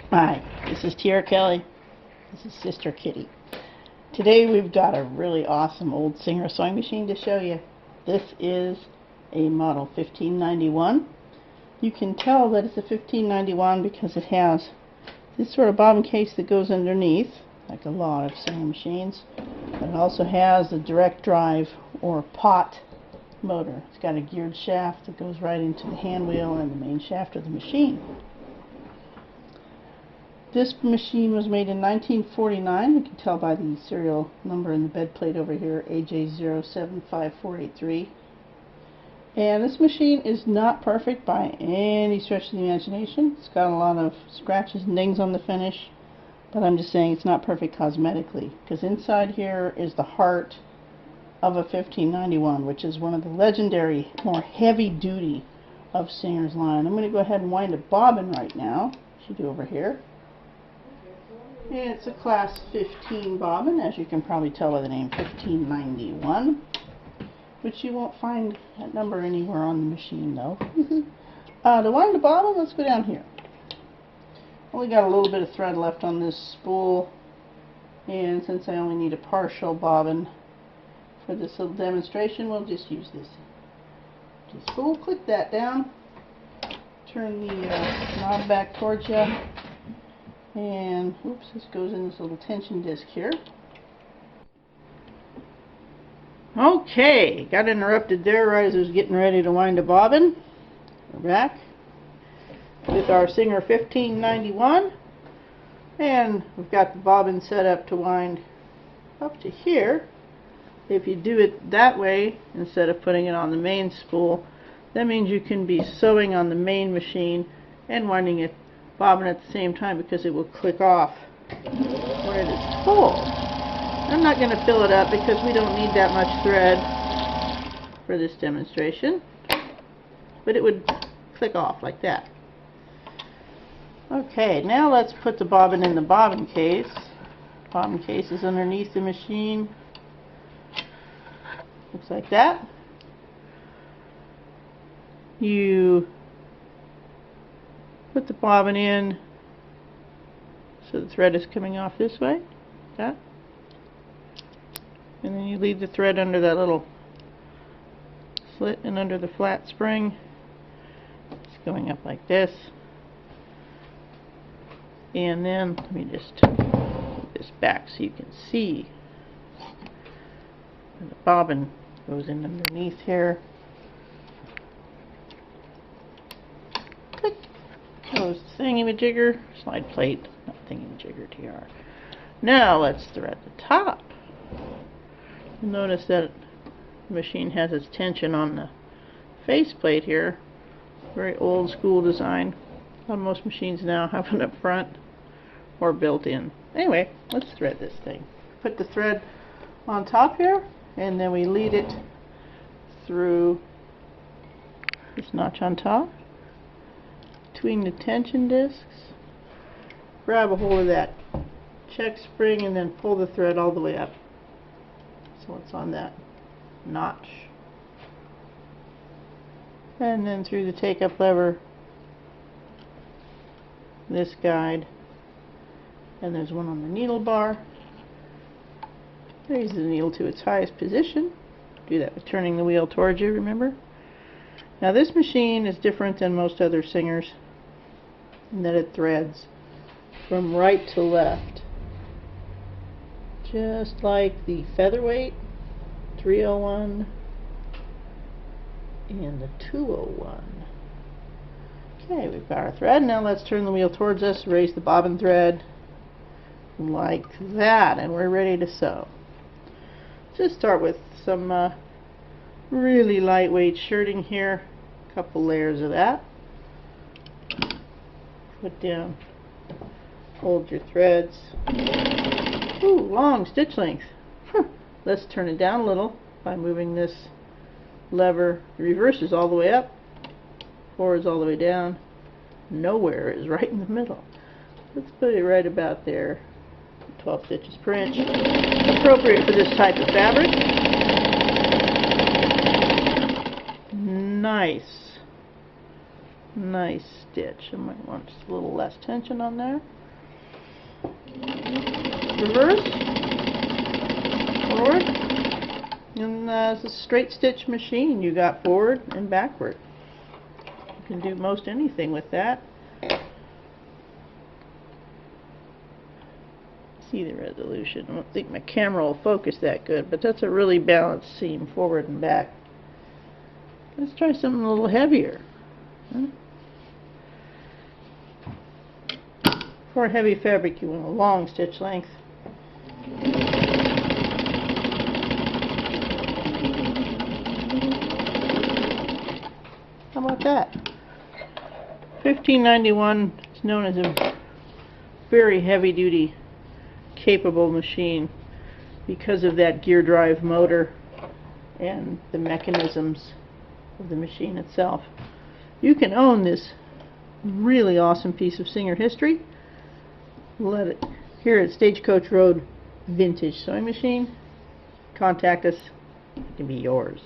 Hi, this is Tierra Kelly. This is Sister Kitty. Today we've got a really awesome old Singer sewing machine to show you. This is a model 1591. You can tell that it's a 1591 because it has this sort of bobbin case that goes underneath, like a lot of sewing machines. But it also has a direct drive or pot motor. It's got a geared shaft that goes right into the hand wheel and the main shaft of the machine. This machine was made in 1949. You can tell by the serial number in the bed plate over here, AJ075483. And this machine is not perfect by any stretch of the imagination. It's got a lot of scratches and dings on the finish, but I'm just saying it's not perfect cosmetically, because inside here is the heart of a 1591, which is one of the legendary, more heavy-duty of Singer's line. I'm going to go ahead and wind a bobbin right now. Should do over here. And it's a class 15 bobbin, as you can probably tell by the name 1591, which you won't find that number anywhere on the machine though. To wind the bobbin, let's go down here. Only got a little bit of thread left on this spool, and since I only need a partial bobbin for this little demonstration, we'll just use this spool. Click that down, turn the knob back towards you. And, oops, this goes in this little tension disc here. Okay, got interrupted there right as I was getting ready to wind a bobbin. We're back with our Singer 1591. And we've got the bobbin set up to wind up to here. If you do it that way, instead of putting it on the main spool, that means you can be sewing on the main machine and winding it bobbin at the same time, because it will click off when it is full. I'm not going to fill it up because we don't need that much thread for this demonstration, but it would click off like that. Okay, now let's put the bobbin in the bobbin case. Bobbin case is underneath the machine. Looks like that. You put the bobbin in so the thread is coming off this way, like that. And then you leave the thread under that little slit and under the flat spring. It's going up like this. And then let me just move this back so you can see. And the bobbin goes in underneath here. Goes thingy-majigger, slide plate, not thingy-majigger, TR. Now let's thread the top. You'll notice that the machine has its tension on the faceplate here. Very old school design. Most machines now have it up front or built in. Anyway, let's thread this thing. Put the thread on top here, and then we lead it through this notch on top, between the tension discs. Grab a hold of that check spring and then pull the thread all the way up so it's on that notch. And then through the take-up lever, this guide, and there's one on the needle bar. Raise the needle to its highest position. Do that with turning the wheel towards you, remember? Now this machine is different than most other Singers in that it threads from right to left, just like the Featherweight 301 and the 201. Okay, we've got our thread. Now let's turn the wheel towards us, raise the bobbin thread like that, and we're ready to sew. Just start with some really lightweight shirting here, a couple layers of that. Put down, hold your threads. Ooh, long stitch length. Let's turn it down a little by moving this lever. The reverse is all the way up, forward is all the way down. Nowhere is right in the middle. Let's put it right about there. 12 stitches per inch. Appropriate for this type of fabric. Nice. nice stitch. I might want just a little less tension on there. Reverse, forward, and it's a straight stitch machine. You got forward and backward. You can do most anything with that. See the resolution. I don't think my camera will focus that good, but that's a really balanced seam forward and back. Let's try something a little heavier. For a heavy fabric, you want a long stitch length. How about that? 1591 is known as a very heavy-duty capable machine because of that gear drive motor and the mechanisms of the machine itself. You can own this really awesome piece of Singer history. Let it here at Stagecoach Road Vintage Sewing Machine. Contact us. It can be yours.